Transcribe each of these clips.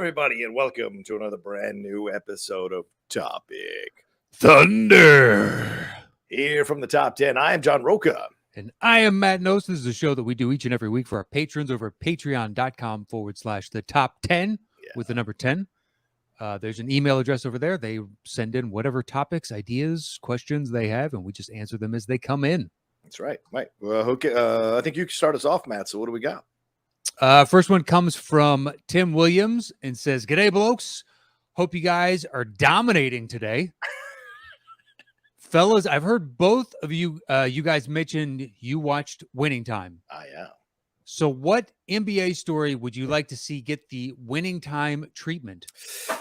everybody, and welcome to another brand new episode of Topic Thunder. Here from the Top 10. I am John Roca. And I am Matt Nose. This is a show that we do each and every week for our patrons over at patreon.com/the top 10 with the number 10. There's an email address over there. They send in whatever topics, ideas, questions they have, and we just answer them as they come in. That's right. Right. I think you can start us off, Matt. So what do we got? First one comes from Tim Williams and says, "G'day, blokes. Hope you guys are dominating today." Fellas, I've heard both of you guys mentioned you watched Winning Time. I am. So what NBA story would you like to see get the Winning Time treatment?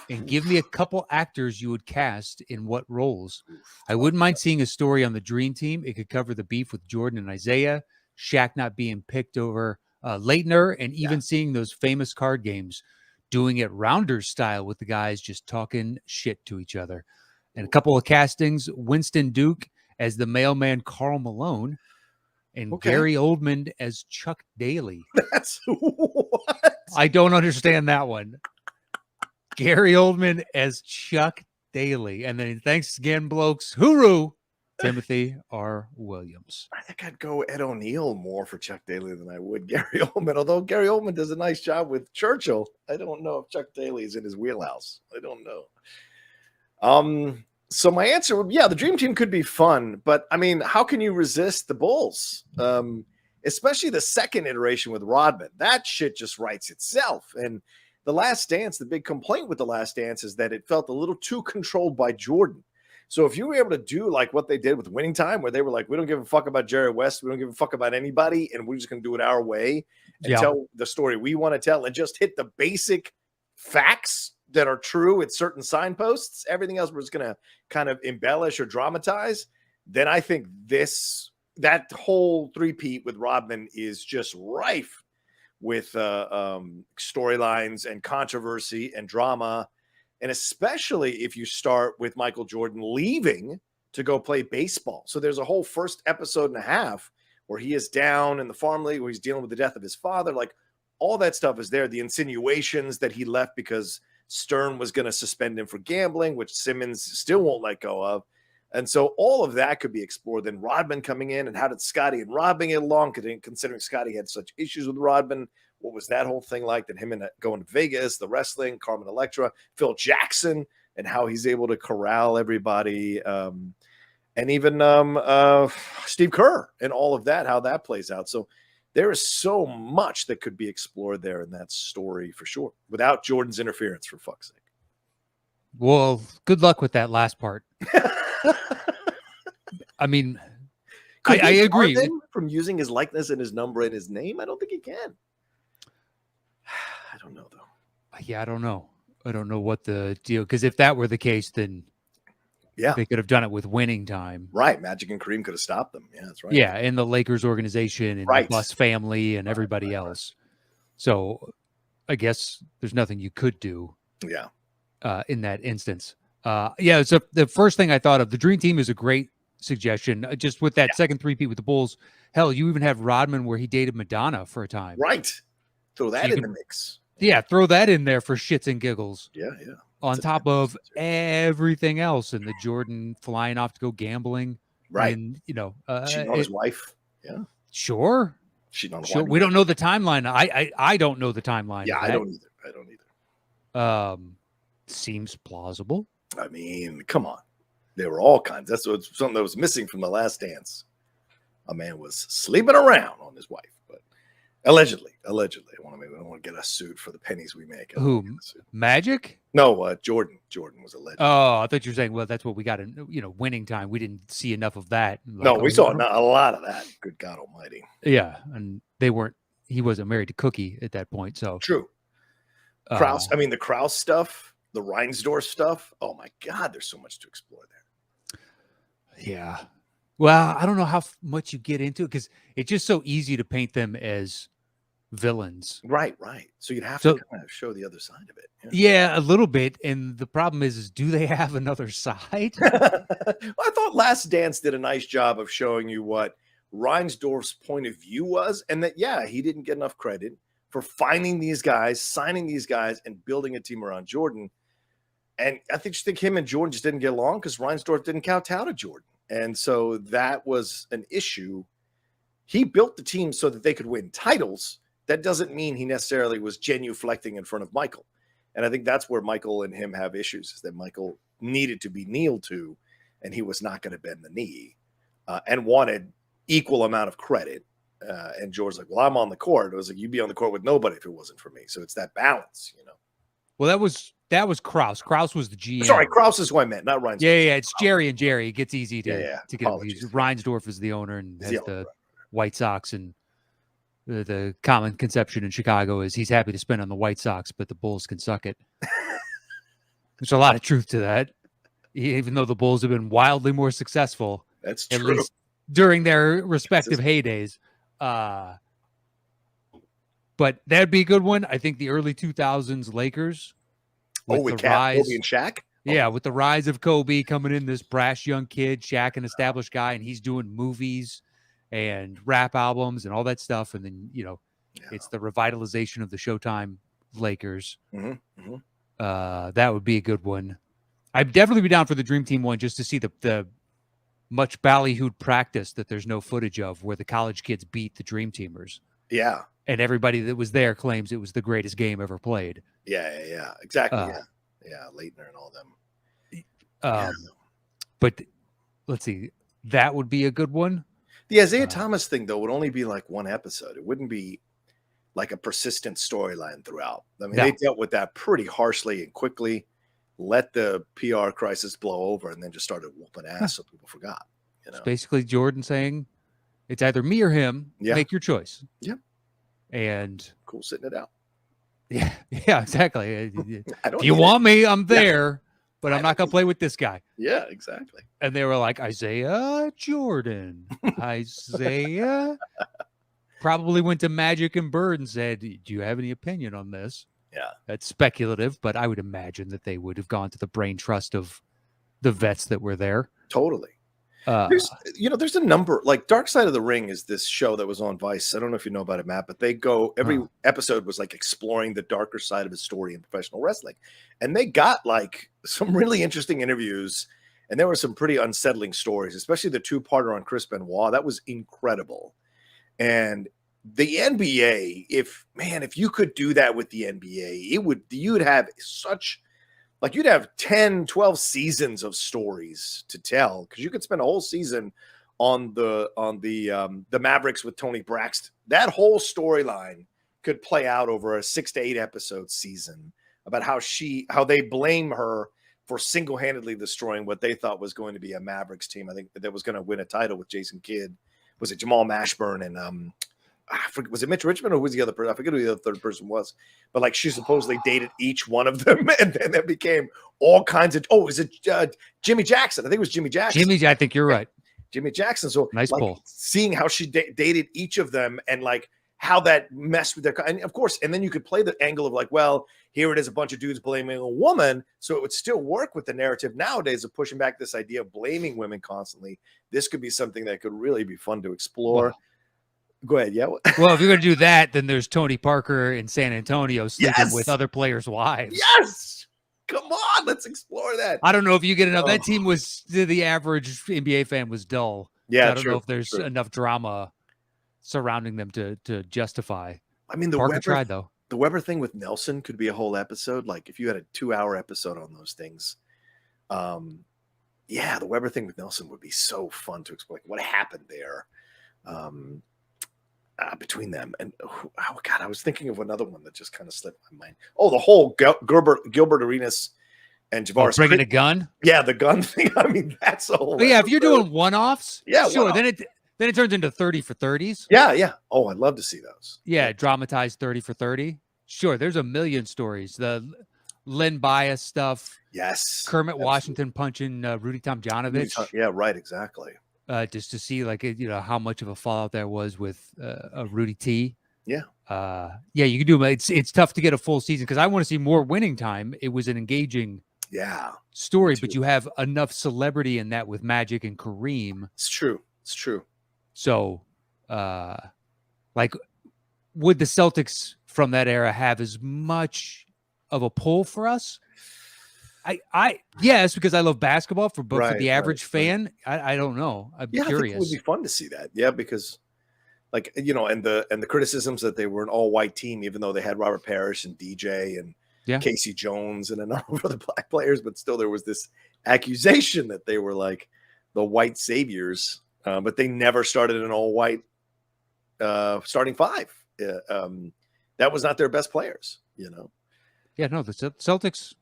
And give me a couple actors you would cast in what roles. I wouldn't mind seeing a story on the Dream Team. It could cover the beef with Jordan and Isaiah, Shaq not being picked over Leitner, and even seeing those famous card games, doing it Rounders style with the guys just talking shit to each other. And a couple of castings, Winston Duke as the mailman Karl Malone, and Gary Oldman as Chuck Daly. That's what? I don't understand that one. Gary Oldman as Chuck Daly. And then thanks again, blokes. Hooroo, Timothy R. Williams. I think I'd go Ed O'Neill more for Chuck Daly than I would Gary Oldman. Although Gary Oldman does a nice job with Churchill, I don't know if Chuck Daly is in his wheelhouse. I don't know. So my answer would, the Dream Team could be fun, but I mean, how can you resist the Bulls? Especially the second iteration with Rodman. That shit just writes itself. And The Last Dance, the big complaint with The Last Dance is that it felt a little too controlled by Jordan. So if you were able to do like what they did with Winning Time, where they were like, we don't give a fuck about Jerry West, we don't give a fuck about anybody, and we're just going to do it our way and tell the story we want to tell and just hit the basic facts that are true at certain signposts, everything else we're just going to kind of embellish or dramatize, then I think that whole three-peat with Rodman is just rife with storylines and controversy and drama. And especially if you start with Michael Jordan leaving to go play baseball. So there's a whole first episode and a half where he is down in the farm league, where he's dealing with the death of his father. Like all that stuff is there. The insinuations that he left because Stern was going to suspend him for gambling, which Simmons still won't let go of. And so all of that could be explored. Then Rodman coming in, and how did Scotty and Rodman get along? Considering Scotty had such issues with Rodman, what was that whole thing like? Then him and going to Vegas, the wrestling, Carmen Electra, Phil Jackson, and how he's able to corral everybody, and even Steve Kerr and all of that, how that plays out. So there is so much that could be explored there in that story for sure, without Jordan's interference, for fuck's sake. Well, good luck with that last part. I mean, I agree. From using his likeness and his number and his name, I don't think he can. I don't know, though. Yeah, I don't know. I don't know what the deal, because if that were the case, then they could have done it with Winning Time. Right. Magic and Kareem could have stopped them. Yeah, that's right. Yeah, and the Lakers organization and the Bus family and everybody else. So I guess there's nothing you could do in that instance. So the first thing I thought of, the Dream Team is a great suggestion. Just with that second three-peat with the Bulls. Hell, you even have Rodman where he dated Madonna for a time. Right. Throw that in the mix. Yeah, throw that in there for shits and giggles. Yeah. On top of everything else, and the Jordan flying off to go gambling. Right. And, cheating on his wife. Yeah. Sure. Cheating on the wife. We don't know the timeline. I don't know the timeline. Yeah, I don't either. Seems plausible. I mean, come on. There were all kinds. That's something that was missing from The Last Dance. A man was sleeping around on his wife, but allegedly. I don't want to get us sued for the pennies we make. Who? Magic? No, Jordan. Jordan was alleged. Oh, I thought you were saying, well, that's what we got in, Winning Time. We didn't see enough of that. No, we saw a lot of that. Good God Almighty. Yeah, and he wasn't married to Cookie at that point. So true. Krause. I mean, the Krause stuff. The Reinsdorf stuff. Oh my God, there's so much to explore there. Yeah. Well, I don't know how much you get into it, because it's just so easy to paint them as villains. Right. So you'd have to kind of show the other side of it. Yeah, a little bit. And the problem is do they have another side? Well, I thought Last Dance did a nice job of showing you what Reinsdorf's point of view was, and that, he didn't get enough credit for finding these guys, signing these guys, and building a team around Jordan. And I think him and Jordan just didn't get along because Reinsdorf didn't kowtow to Jordan. And so that was an issue. He built the team so that they could win titles. That doesn't mean he necessarily was genuflecting in front of Michael. And I think that's where Michael and him have issues, is that Michael needed to be kneeled to, and he was not going to bend the knee, and wanted equal amount of credit. And George's like, well, I'm on the court. It was like, you'd be on the court with nobody if it wasn't for me. So it's that balance, you know. Well, that was Krause. Krause was the GM. Sorry, Krause is who I meant, not Reinsdorf. Yeah. It's Jerry and Jerry. It gets easy to get Apologies. Reinsdorf is the owner and has the White Sox, and the common conception in Chicago is he's happy to spend on the White Sox, but the Bulls can suck it. There's a lot of truth to that, even though the Bulls have been wildly more successful. That's at true. least during their respective heydays. But that'd be a good one. I think the early 2000s Lakers. With Kobe and Shaq? Yeah, with the rise of Kobe coming in, this brash young kid, Shaq, an established guy, and he's doing movies and rap albums and all that stuff. And then, it's the revitalization of the Showtime Lakers. That would be a good one. I'd definitely be down for the Dream Team one, just to see the much ballyhooed practice that there's no footage of, where the college kids beat the Dream Teamers. Yeah. And everybody that was there claims it was the greatest game ever played. Yeah. Exactly. Yeah. Leitner and all them. But let's see. That would be a good one. The Isaiah Thomas thing, though, would only be like one episode. It wouldn't be like a persistent storyline throughout. I mean, they dealt with that pretty harshly and quickly, let the PR crisis blow over, and then just started whooping ass so people forgot. It's basically Jordan saying, it's either me or him. Make your choice. Yeah. And cool sitting it out. Yeah, exactly. If you want me, I'm there, but I'm not going to play with this guy. Yeah, exactly. And they were like, Isaiah Jordan. Isaiah probably went to Magic and Bird and said, do you have any opinion on this? Yeah. That's speculative, but I would imagine that they would have gone to the brain trust of the vets that were there. Totally. There's a number, like Dark Side of the Ring is this show that was on Vice. I don't know if you know about it, Matt, but they go, every episode was like exploring the darker side of his story in professional wrestling. And they got like some really interesting interviews, and there were some pretty unsettling stories, especially the 2-parter on Chris Benoit. That was incredible. And the NBA, if you could do that with the NBA, you'd have such, like, you'd have 10, 12 seasons of stories to tell, because you could spend a whole season on the Mavericks with Tony Braxton. That whole storyline could play out over a 6 to 8 episode season about how they blame her for single-handedly destroying what they thought was going to be a Mavericks team. I think that was going to win a title with Jason Kidd. Was it Jamal Mashburn and was it Mitch Richmond, or who was the other person? I forget who the other third person was, but like she supposedly dated each one of them, and then that became all kinds of. Oh, is it Jimmy Jackson? I think it was Jimmy Jackson. I think you're right. Jimmy Jackson. So nice pull. Seeing how she dated each of them, and like how that messed with their, and of course, and then you could play the angle of like, well, here it is, a bunch of dudes blaming a woman, so it would still work with the narrative nowadays of pushing back this idea of blaming women constantly. This could be something that could really be fun to explore. Wow. Go ahead. Yeah. Well, if you're going to do that, then there's Tony Parker in San Antonio sleeping with other players' wives. Yes. Come on. Let's explore that. I don't know if you get enough. That team was, the average NBA fan was dull. Yeah. I don't know if there's enough drama surrounding them to justify. I mean, Parker tried, though. The Weber thing with Nelson could be a whole episode. Like if you had a 2-hour episode on those things. The Weber thing with Nelson would be so fun to explain what happened there. Between them and I was thinking of another one that just kind of slipped my mind. Oh, the whole Gilbert Arenas and Javaris bringing a gun. Yeah, the gun thing. I mean, that's a whole. But yeah, if you're doing one-offs, sure. One-off. Then it turns into 30 for 30s. Yeah. Oh, I'd love to see those. Yeah, dramatized 30 for 30. Sure, there's a million stories. The Len Bias stuff. Yes. Kermit absolutely. Washington punching Rudy Tomjanovich. Yeah, right. Exactly. Just to see how much of a fallout there was with Rudy T. Yeah. You can do it. It's tough to get a full season because I want to see more winning time. It was an engaging story, but you have enough celebrity in that with Magic and Kareem. It's true. So would the Celtics from that era have as much of a pull for us? I yes, because I love basketball, but for the average fan, I don't know. I'm Yeah, curious. I think it would be fun to see that. Yeah, because like, you know, and the criticisms that they were an all-white team, even though they had Robert Parrish and DJ and Casey Jones and a number of other black players, but still there was this accusation that they were like the white saviors, but they never started an all-white starting five. That was not their best players, you know. Yeah, no, the Celtics,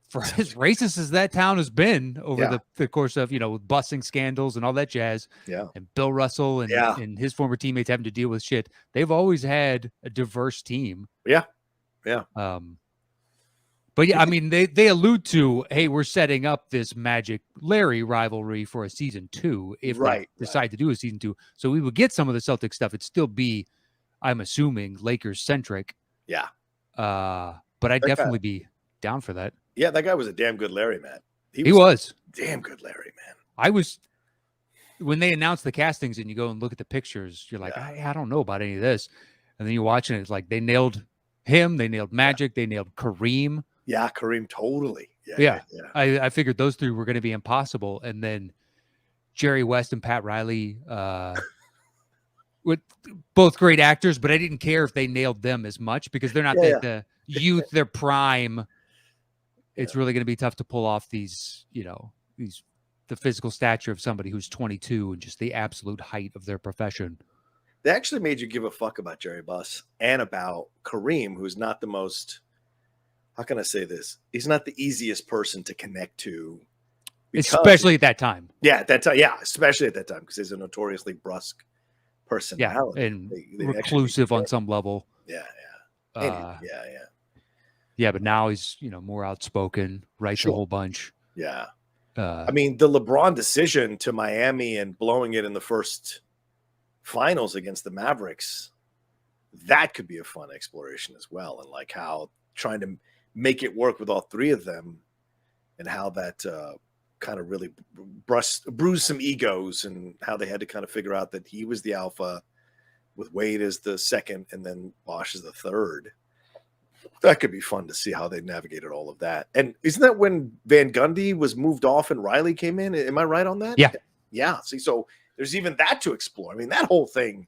for as racist as that town has been over the course of, you know, busing scandals and all that jazz, and Bill Russell and his former teammates having to deal with shit, they've always had a diverse team. Yeah. But yeah, I mean, they allude to, hey, we're setting up this Magic Larry rivalry for a season 2 if they decide to do a season 2. So we would get some of the Celtic stuff. It'd still be, I'm assuming, Lakers centric. Yeah. But I'd definitely be down for that. Yeah, that guy was a damn good Larry, man. He was damn good Larry, man. I was, when they announced the castings and you go and look at the pictures, you're like, I don't know about any of this. And then you're watching it, it's like they nailed him, they nailed Magic, they nailed Kareem. Yeah, Kareem, totally. Yeah. I figured those three were going to be impossible. And then Jerry West and Pat Riley, with both great actors, but I didn't care if they nailed them as much because they're not the youth, their prime. It's really going to be tough to pull off these, you know, the physical stature of somebody who's 22 and just the absolute height of their profession. They actually made you give a fuck about Jerry Buss and about Kareem, who's not the most, how can I say this? He's not the easiest person to connect to. Especially at that time. Yeah, at that time. Yeah, especially at that time because he's a notoriously brusque personality. Yeah, and reclusive on some level. Yeah. Yeah, but now he's, you know, more outspoken, writes a whole bunch. Yeah. I mean, the LeBron decision to Miami and blowing it in the first finals against the Mavericks, that could be a fun exploration as well. And like how trying to make it work with all three of them and how that kind of really bruised some egos and how they had to kind of figure out that he was the alpha with Wade as the second and then Bosh as the third. That could be fun to see how they navigated all of that. And isn't that when Van Gundy was moved off and Riley came in? Am I right on that? Yeah. Yeah. See, so there's even that to explore. I mean, that whole thing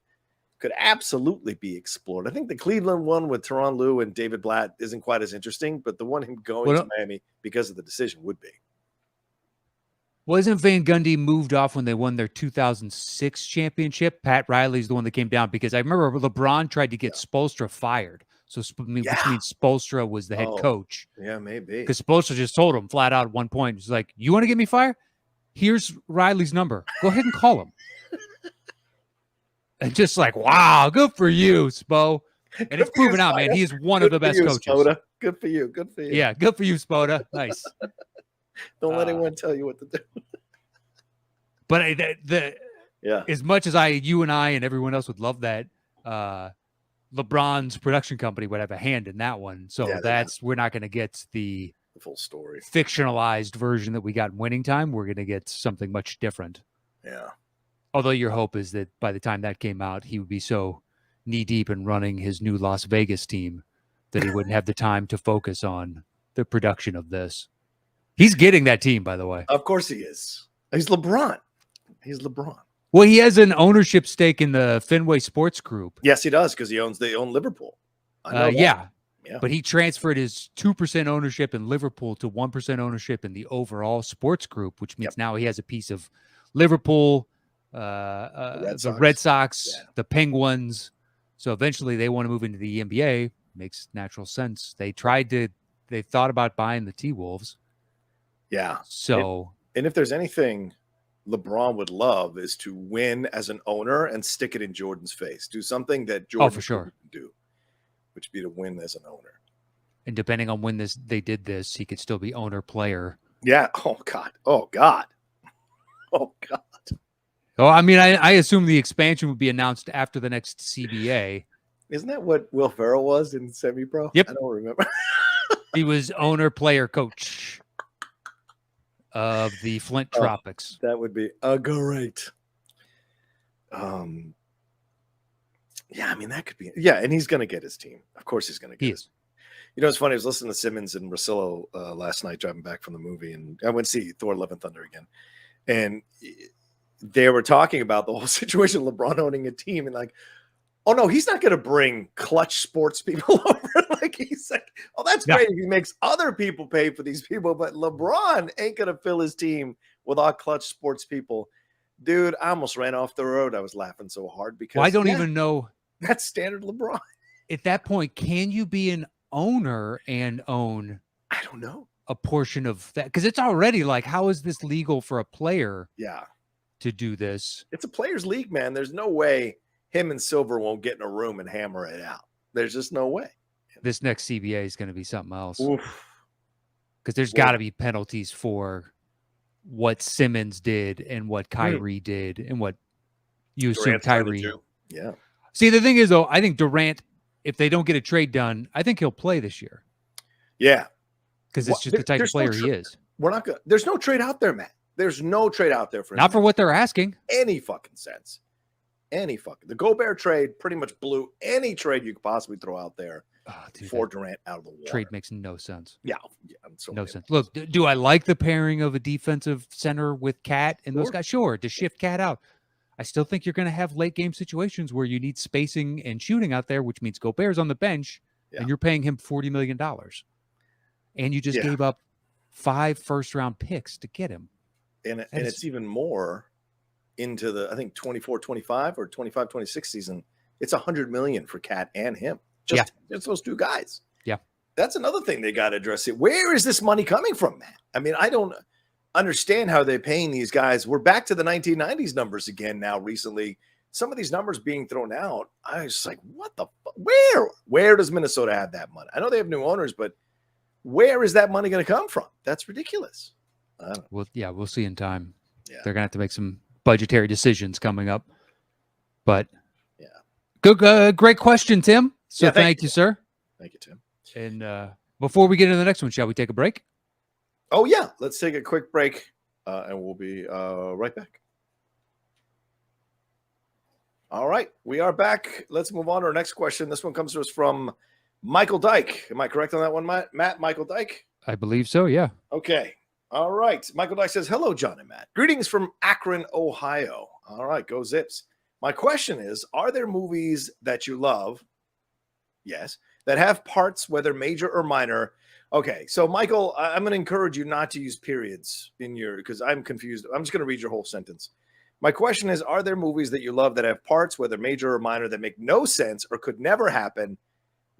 could absolutely be explored. I think the Cleveland one with Tyronn Lue and David Blatt isn't quite as interesting, but the one him going to Miami because of the decision would be. Wasn't Van Gundy moved off when they won their 2006 championship? Pat Riley's the one that came down because I remember LeBron tried to get Spoelstra fired. So which means Spoelstra was the head coach. Yeah, maybe. Because Spoelstra just told him flat out at one point, he's like, you want to get me fired? Here's Riley's number. Go ahead and call him. And just like, wow, good for you, Spo. And it's proven out, man. He is one of the best coaches. Spoda. Good for you. Good for you. Yeah, good for you, Spoda. Nice. Don't let anyone tell you what to do. But as much as you and I and everyone else would love that, LeBron's production company would have a hand in that one. So we're not going to get the full story, fictionalized version that we got in Winning Time. We're going to get something much different. Yeah. Although your hope is that by the time that came out, he would be so knee deep in running his new Las Vegas team that he wouldn't have the time to focus on the production of this. He's getting that team, by the way. Of course he is. He's LeBron. Well, he has an ownership stake in the Fenway Sports Group. Yes, he does because they own Liverpool. Yeah. But he transferred his 2% ownership in Liverpool to 1% ownership in the overall sports group, which means now he has a piece of Liverpool, the Red Sox, the Penguins. So eventually they want to move into the NBA. Makes natural sense. They thought about buying the T-Wolves. Yeah. So, and if there's anything LeBron would love is to win as an owner and stick it in Jordan's face. Do something that Jordan for sure can do, which would be to win as an owner. And depending on when they did this, he could still be owner player. Yeah. Oh God. Oh God. Oh God. Oh, I mean, I assume the expansion would be announced after the next CBA. Isn't that what Will Ferrell was in semi-pro? Yep. I don't remember. He was owner player coach of the Flint Tropics. That would be great. Yeah, I mean, that could be. Yeah, and he's going to get his team. Of course, he's going to get He his. is. You know, it's funny. I was listening to Simmons and Rosillo last night driving back from the movie, and I went to see Thor: Love and Thunder again, and they were talking about the whole situation, LeBron owning a team, and like, oh no, he's not going to bring clutch sports people over. Like he's like, oh, that's Yeah. great if he makes other people pay for these people, but LeBron ain't going to fill his team with all clutch sports people. Dude, I almost ran off the road. I was laughing so hard because Well, I don't even know. that's standard LeBron. At that point, can you be an owner and own I don't know. a portion of that? Because it's already like, how is this legal for a player Yeah, to do this? it's a players' league, man. There's no way him and Silver won't get in a room and hammer it out. There's just no way. This next CBA is going to be something else Oof. because there's Well- got to be penalties for what Simmons did and what Kyrie did and what you assume Durant's trying to Kyrie. do. Yeah. See, the thing is, though, I think Durant, if they don't get a trade done, I think he'll play this year Yeah. because Well, it's just the type of there's no player he tra- is. We're not going to, there's no trade out there, Matt. There's no trade out there for him. Not for what they're asking. Any fucking sense. The Gobert trade pretty much blew any trade you could possibly throw out there Oh, dude, for that Durant out of the water. trade makes no sense. Yeah. I'm so No mad. sense. Look, do I like the pairing of a defensive center with Cat and those Sure. guys? Sure, to shift Cat out. I still think you're going to have late game situations where you need spacing and shooting out there, which means Gobert's on the bench Yeah. and you're paying him $40 million. And you just Yeah. gave up 5 first-round picks to get him. And That it's is- even more into the, I think 24-25 or 25-26 season. It's $100 million for Cat and him. Just those two guys. Yeah. That's another thing they got to address. It. Where is this money coming from, Matt? I mean, I don't understand how they're paying these guys. We're back to the 1990s numbers again now recently. Some of these numbers being thrown out. I was just like, what the where does Minnesota have that money? I know they have new owners, but where is that money going to come from? That's ridiculous. I don't know. Well, we'll see in time. Yeah. They're going to have to make some budgetary decisions coming up. But Yeah. Good, great question, Tim. So Yeah, thank you, sir. Thank you, Tim. And before we get into the next one, shall we take a break? Oh, yeah. Let's take a quick break and we'll be right back. All right. We are back. Let's move on to our next question. This one comes to us from Michael Dyke. Am I correct on that one, Matt? Michael Dyke? I believe so, yeah. Okay. All right. Michael Dyke says, hello, John and Matt. Greetings from Akron, Ohio. All right. Go Zips. My question is, are there movies that you love? Yes. That have parts, whether major or minor. Okay. So, Michael, I'm going to encourage you not to use periods in your, because I'm confused. I'm just going to read your whole sentence. My question is, are there movies that you love that have parts, whether major or minor, that make no sense or could never happen?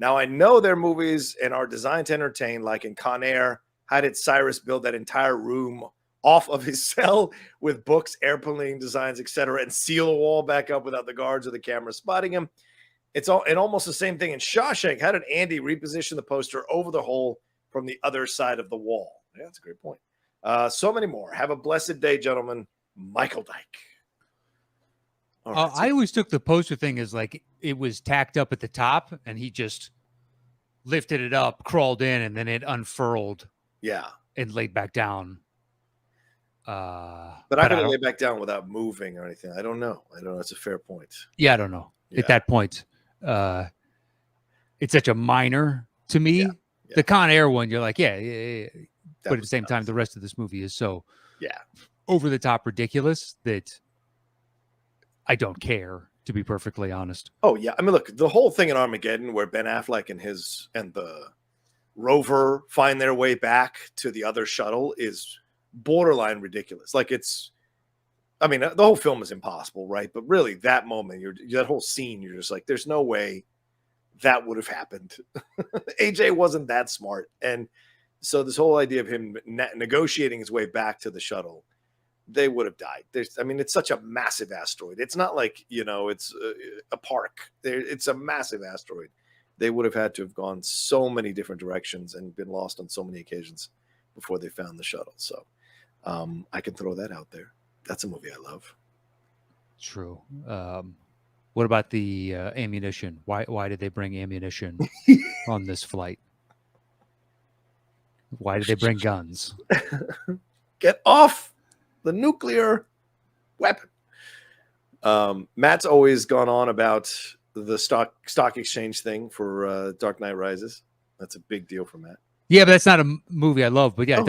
Now, I know they're movies and are designed to entertain, like in Con Air. How did Cyrus build that entire room off of his cell with books, airplane designs, etc., and seal a wall back up without the guards or the camera spotting him? It's all and almost the same thing in Shawshank. How did Andy reposition the poster over the hole from the other side of the wall? Yeah, that's a great point. So many more. Have a blessed day, gentlemen. Michael Dyke. All right, I always took the poster thing as like it was tacked up at the top and he just lifted it up, crawled in, and then it unfurled yeah. and laid back down. But I I could don't- lay back down without moving or anything. I don't know. That's a fair point. Yeah, I don't know. Yeah. At that point, it's such a minor to me. Yeah. The Con Air one, you're like, yeah. That But at the was same time, nuts. the rest of this movie is so Yeah. over the top ridiculous that I don't care, to be perfectly honest. Oh yeah, I mean, look, the whole thing in Armageddon, where Ben Affleck and the rover find their way back to the other shuttle, is borderline ridiculous. Like I mean, the whole film is impossible, right? But really, that moment, that whole scene, you're just like, there's no way that would have happened. AJ wasn't that smart, and so this whole idea of him negotiating his way back to the shuttle, they would have died. It's such a massive asteroid. It's not like, it's a park. It's a massive asteroid. They would have had to have gone so many different directions and been lost on so many occasions before they found the shuttle. So I can throw that out there. That's a movie I love. True. What about the ammunition? Why did they bring ammunition on this flight? Why did they bring guns? Get off the nuclear weapon. Matt's always gone on about the stock exchange thing for Dark Knight Rises. That's a big deal for Matt. Yeah, but that's not a movie I love. But yeah, it Okay.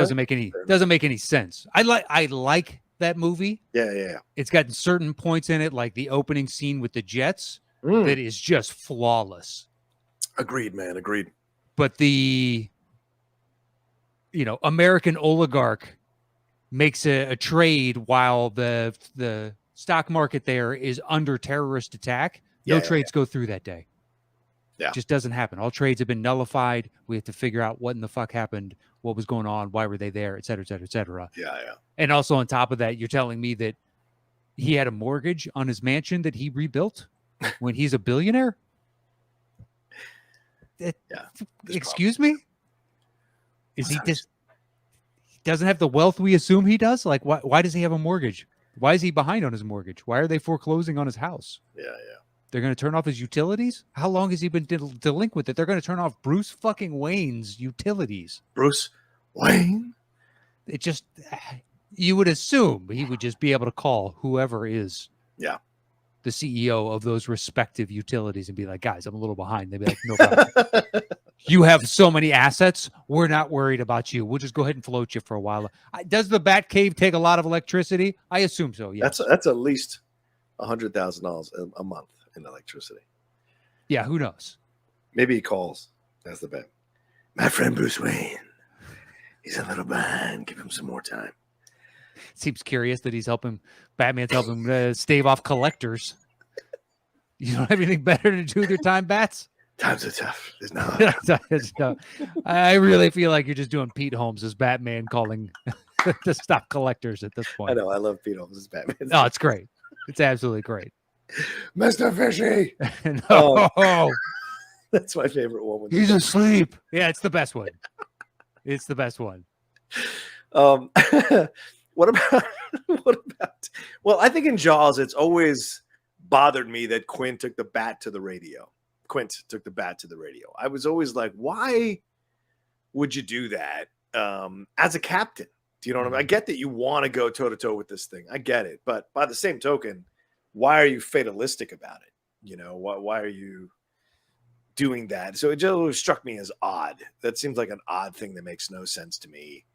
doesn't make any sense. I like that movie. Yeah. It's got certain points in it, like the opening scene with the jets, that is just flawless. Agreed, man. Agreed. But the American oligarch makes a trade while the stock market there is under terrorist attack. No trades go through that day. Yeah. It just doesn't happen. All trades have been nullified. We have to figure out what in the fuck happened, what was going on, why were they there, et cetera, et cetera, et cetera. Yeah. And also on top of that, you're telling me that he had a mortgage on his mansion that he rebuilt when he's a billionaire? Excuse me? Is he just doesn't have the wealth we assume he does? Like, why does he have a mortgage? Why is he behind on his mortgage? Why are they foreclosing on his house? Yeah. They're going to turn off his utilities? How long has he been delinquent with it? They're going to turn off Bruce fucking Wayne's utilities. Bruce Wayne? It just, you would assume he would just be able to call whoever is the CEO of those respective utilities and be like, guys, I'm a little behind. They'd be like, no problem. You have so many assets. We're not worried about you. We'll just go ahead and float you for a while. Does the Bat Cave take a lot of electricity? I assume so, yes. That's at least $100,000 a month in electricity. Yeah, who knows? Maybe he calls. That's the bet. My friend Bruce Wayne. He's a little behind. Give him some more time. Seems curious that Batman's helping stave off collectors. You don't have anything better to do with your time, Bats? Times are tough. There's no. I really feel like you're just doing Pete Holmes as Batman calling to stop collectors at this point. I know. I love Pete Holmes as Batman. No, it's great. It's absolutely great. Mr. Fishy. No. That's my favorite one. He's asleep. Yeah, it's the best one. It's the best one. What about well, I think in Jaws it's always bothered me that Quint took the bat to the radio. I was always like, why would you do that as a captain? Do you know what I mean? I get that you want to go toe to toe with this thing. I get it. But by the same token, why are you fatalistic about it? You know, why are you doing that? So it just struck me as odd. That seems like an odd thing that makes no sense to me.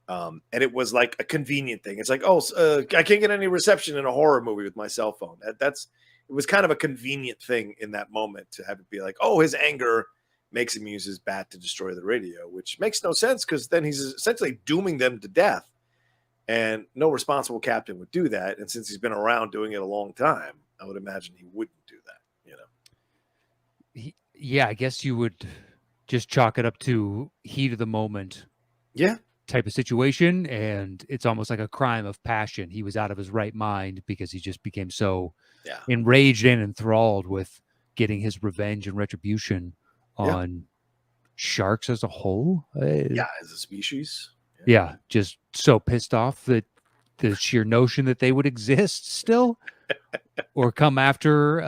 And it was like a convenient thing. It's like, I can't get any reception in a horror movie with my cell phone. It was kind of a convenient thing in that moment to have it be like, his anger makes him use his bat to destroy the radio, which makes no sense because then he's essentially dooming them to death. And no responsible captain would do that. And since he's been around doing it a long time, I would imagine he wouldn't do that, you know? Yeah, I guess you would just chalk it up to heat of the moment. Yeah. Type of situation. And it's almost like a crime of passion. He was out of his right mind because he just became so enraged and enthralled with getting his revenge and retribution on sharks as a whole. As a species. Yeah, just so pissed off that the sheer notion that they would exist still or come after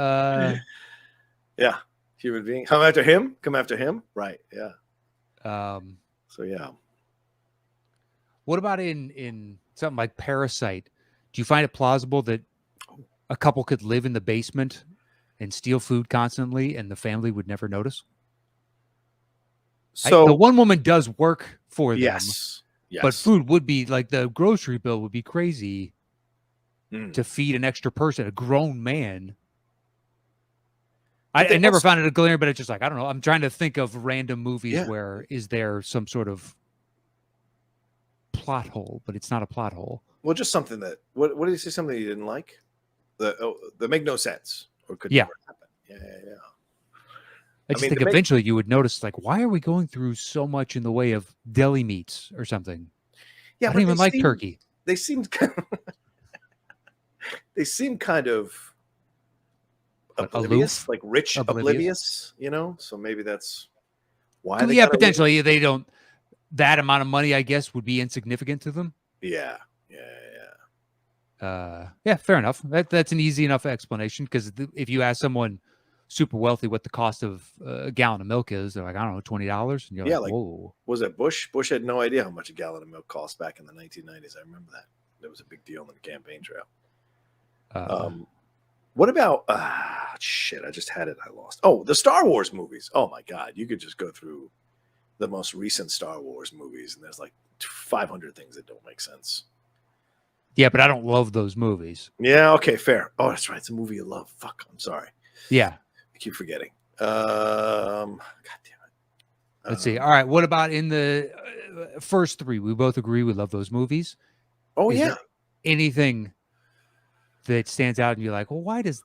human being. Come after him? Right. Yeah. So yeah. What about in something like Parasite? Do you find it plausible that a couple could live in the basement and steal food constantly and the family would never notice? So the one woman does work for them. Yes. But food would be like the grocery bill would be crazy to feed an extra person, a grown man. I never found it a glaring, but it's just like, I don't know. I'm trying to think of random movies where is there some sort of plot hole, but it's not a plot hole. Well, just something that, what did you say? Something you didn't like? That make no sense or could never happen. Yeah. I just think eventually you would notice, like, why are we going through so much in the way of deli meats or something? Yeah, I don't even like turkey. They seemed kind of oblivious, like rich oblivious, you know? So maybe that's why. Yeah, potentially they don't. That amount of money, I guess, would be insignificant to them. Yeah. Fair enough. That's an easy enough explanation because if you ask someone super wealthy what the cost of a gallon of milk is, they're like, I don't know, $20. And you're like, whoa. Was it Bush? Bush had no idea how much a gallon of milk cost back in the 1990s. I remember that. That was a big deal on the campaign trail. What about shit? I just had it. I lost. Oh, the Star Wars movies. Oh my god, you could just go through the most recent Star Wars movies, and there's like 500 things that don't make sense. Yeah, but I don't love those movies. Yeah. Okay. Fair. Oh, that's right. It's a movie you love. Fuck. I'm sorry. Yeah. I keep forgetting. God damn it. Let's see. All right. What about in the first three? We both agree we love those movies. Oh Is yeah. there anything that stands out and you're like, well, why does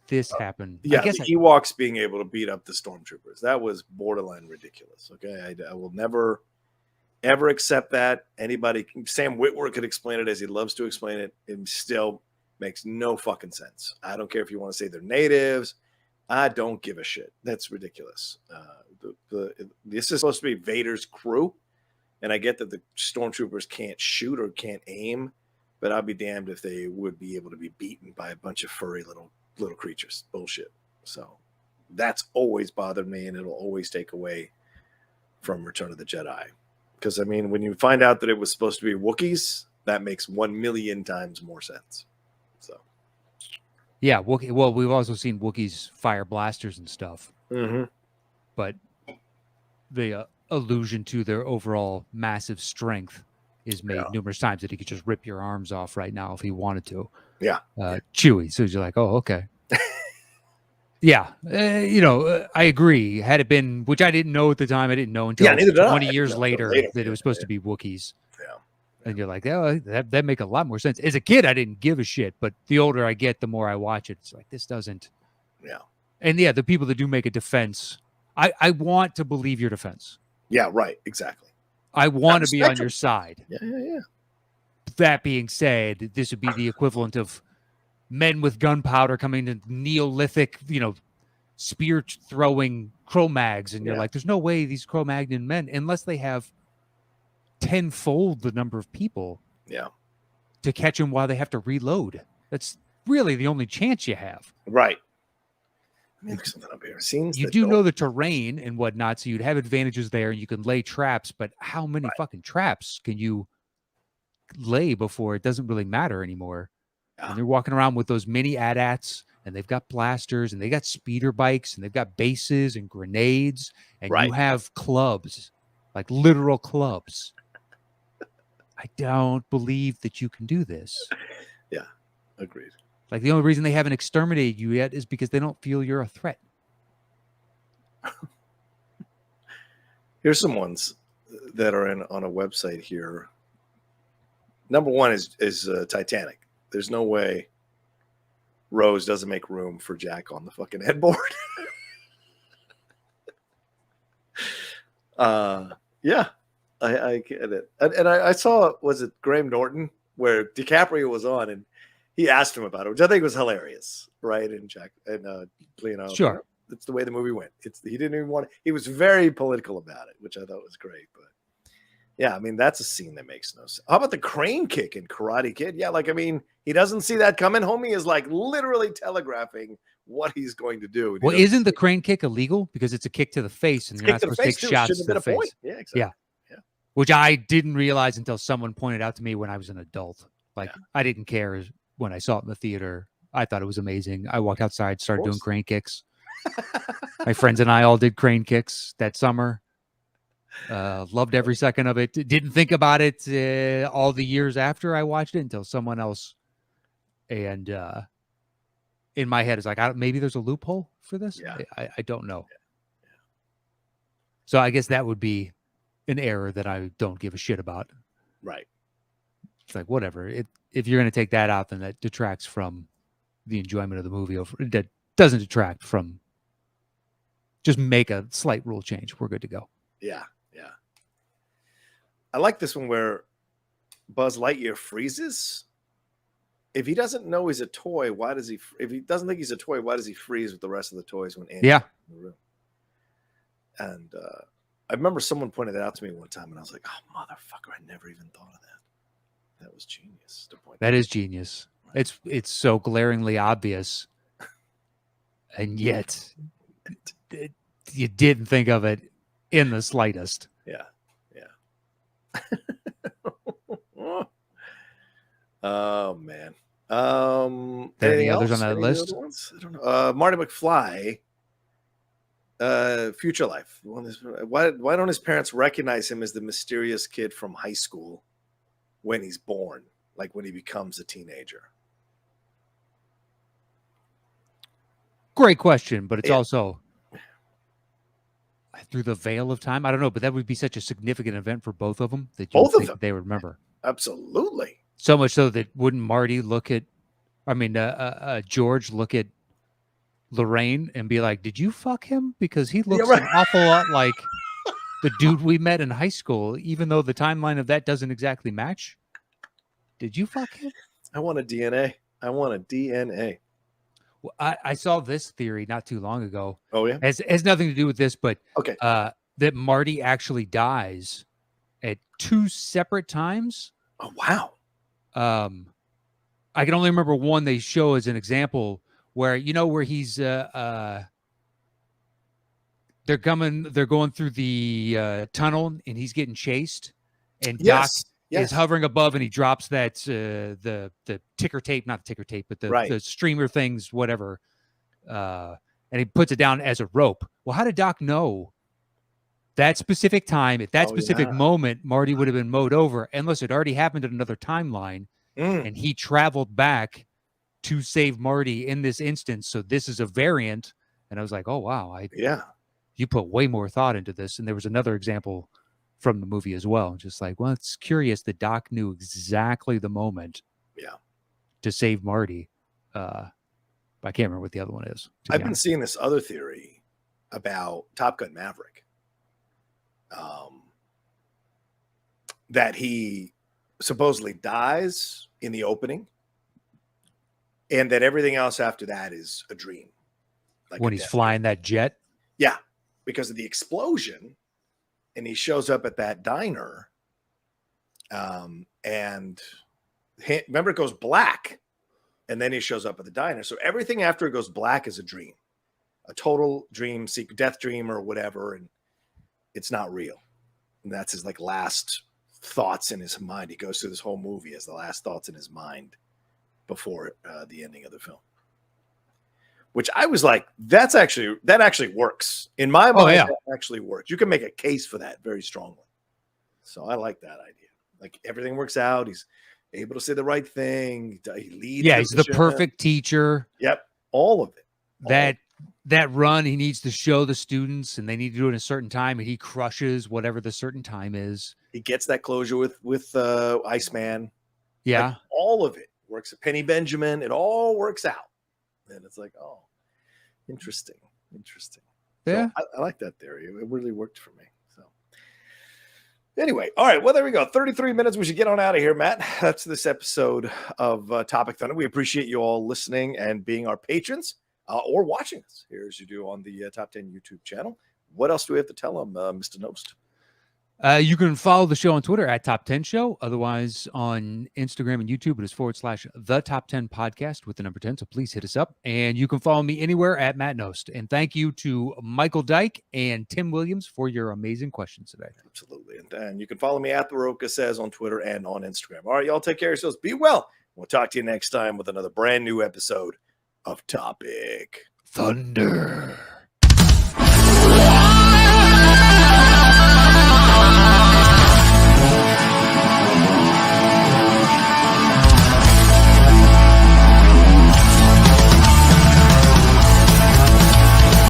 this happen? Yeah, I guess the Ewoks being able to beat up the stormtroopers. That was borderline ridiculous. Okay. I will never, ever accept that. Anybody, Sam Witwer could explain it as he loves to explain it. It still makes no fucking sense. I don't care if you want to say they're natives. I don't give a shit. That's ridiculous. This is supposed to be Vader's crew. And I get that the stormtroopers can't shoot or can't aim, but I'd be damned if they would be able to be beaten by a bunch of furry little creatures. Bullshit. So that's always bothered me, and it'll always take away from Return of the Jedi. Because I mean, when you find out that it was supposed to be Wookiees, that makes 1,000,000 times more sense. So yeah, well, we've also seen Wookiees fire blasters and stuff, but the allusion to their overall massive strength is made numerous times that he could just rip your arms off right now if he wanted to. Yeah. Chewie. So you're like, oh, okay. Yeah. I agree. Had it been, which I didn't know at the time, I didn't know until 20 years later that it was supposed to be Wookiees. Yeah. And you're like, oh, that make a lot more sense. As a kid, I didn't give a shit, but the older I get, the more I watch it. It's like, this doesn't. Yeah. And yeah, the people that do make a defense, I want to believe your defense. Yeah, right. Exactly. I want to be on your side. Yeah. That being said, this would be the equivalent of men with gunpowder coming to Neolithic, spear throwing Cro-Mags. And you're like, there's no way these Cro-Magnon men, unless they have tenfold the number of people to catch them while they have to reload. That's really the only chance you have. Right. Look something up here. You do know the terrain and whatnot, so you'd have advantages there, and you can lay traps. But how many fucking traps can you lay before it doesn't really matter anymore? And they're walking around with those mini AT-ATs, and they've got blasters, and they got speeder bikes, and they've got bases and grenades, and you have clubs, like literal clubs. I don't believe that you can do this. Yeah, agreed. Like the only reason they haven't exterminated you yet is because they don't feel you're a threat. Here's some ones that are on a website here. Number one is Titanic. There's no way Rose doesn't make room for Jack on the fucking headboard. Yeah, I get it. And I saw, was it Graham Norton, where DiCaprio was on, and he asked him about it, which I think was hilarious, right? And Jack and Leonardo. Sure. That's the way the movie went. He didn't even want to, he was very political about it, which I thought was great. But yeah, I mean, that's a scene that makes no sense. How about the crane kick in Karate Kid? Yeah, like, I mean, he doesn't see that coming. Homie is like literally telegraphing what he's going to do. Well, isn't the crane kick illegal? Because it's a kick to the face, and you're not supposed to take shots to the face. Yeah, exactly. Yeah. Which I didn't realize until someone pointed out to me when I was an adult. Like, I didn't care when I saw it in the theater. I thought it was amazing. I walked outside, started doing crane kicks. My friends and I all did crane kicks that summer. Loved every second of it. Didn't think about it all the years after I watched it until someone else. And in my head, it's like, maybe there's a loophole for this. Yeah. I don't know. Yeah. So I guess that would be an error that I don't give a shit about. Right. It's like, whatever. If you're going to take that out, then that detracts from the enjoyment of the movie. That doesn't detract from, just make a slight rule change. We're good to go. Yeah. I like this one where Buzz Lightyear freezes. If he doesn't know he's a toy, why does he? If he doesn't think he's a toy, why does he freeze with the rest of the toys when Andy's in the room? And I remember someone pointed that out to me one time, and I was like, "Oh, motherfucker! I never even thought of that. That was genius." To point that is genius. Right. It's so glaringly obvious, and yet you didn't think of it in the slightest. Yeah. Oh man, Anything any others on else? that Any list? other ones? I don't know. Marty McFly, Future Life. Why don't his parents recognize him as the mysterious kid from high school when he's born, like when he becomes a teenager? Great question, but it's Yeah. also through the veil of time. I don't know, but that would be such a significant event for both of them that you Both would of think them. they would remember. Absolutely. So much so that wouldn't Marty look at, George look at Lorraine and be like, "Did you fuck him? Because he looks right. an awful lot like the dude we met in high school, even though the timeline of that doesn't exactly match. Did you fuck him?" I want a DNA. I want a DNA. Well, I saw this theory not too long ago. Oh yeah. Has nothing to do with this, but Okay. that Marty actually dies at 2 separate times. Oh wow. I can only remember one they show as an example where where he's they're going through the tunnel and he's getting chased, and Doc is hovering above and he drops that the ticker tape, not the ticker tape, but the streamer things, whatever, and he puts it down as a rope. Well, how did Doc know that specific time at that specific moment Marty would have been mowed over, unless it already happened in another timeline and he traveled back to save Marty in this instance? So this is a variant. And I was like, oh wow, you put way more thought into this. And there was another example from the movie as well. Just like, well, it's curious that Doc knew exactly the moment to save Marty. But I can't remember what the other one is. I've been seeing this other theory about Top Gun Maverick. That he supposedly dies in the opening and that everything else after that is a dream. Like when he's flying that jet? Yeah, because of the explosion, and he shows up at that diner, and remember, it goes black, and then he shows up at the diner. So everything after it goes black is a dream, a total dream, death dream or whatever, and it's not real. And that's his last thoughts in his mind. He goes through this whole movie as the last thoughts in his mind before the ending of the film. Which I was like, that actually works. In my mind, that actually works. You can make a case for that very strongly. So I like that idea. Like everything works out. He's able to say the right thing. He leads. Yeah, he's the perfect teacher. Yep. All of it. That run, he needs to show the students and they need to do it in a certain time, and he crushes whatever the certain time is. He gets that closure with Iceman. Yeah. All of it works. Penny Benjamin, it all works out. And it's like, oh, interesting. Yeah. So I like that theory. It really worked for me. So anyway, all right. Well, there we go. 33 minutes. We should get on out of here, Matt. That's this episode of Topic Thunder. We appreciate you all listening and being our patrons or watching us here as you do on the Top 10 YouTube channel. What else do we have to tell them, Mr. Nost? You can follow the show on Twitter at Top 10 Show. Otherwise, on Instagram and YouTube, it is / the Top 10 Podcast with the number 10. So please hit us up. And you can follow me anywhere at Matt Nost. And thank you to Michael Dyke and Tim Williams for your amazing questions today. Absolutely. And you can follow me at The Roca Says on Twitter and on Instagram. All right, y'all take care of yourselves. Be well. We'll talk to you next time with another brand new episode of Topic Thunder.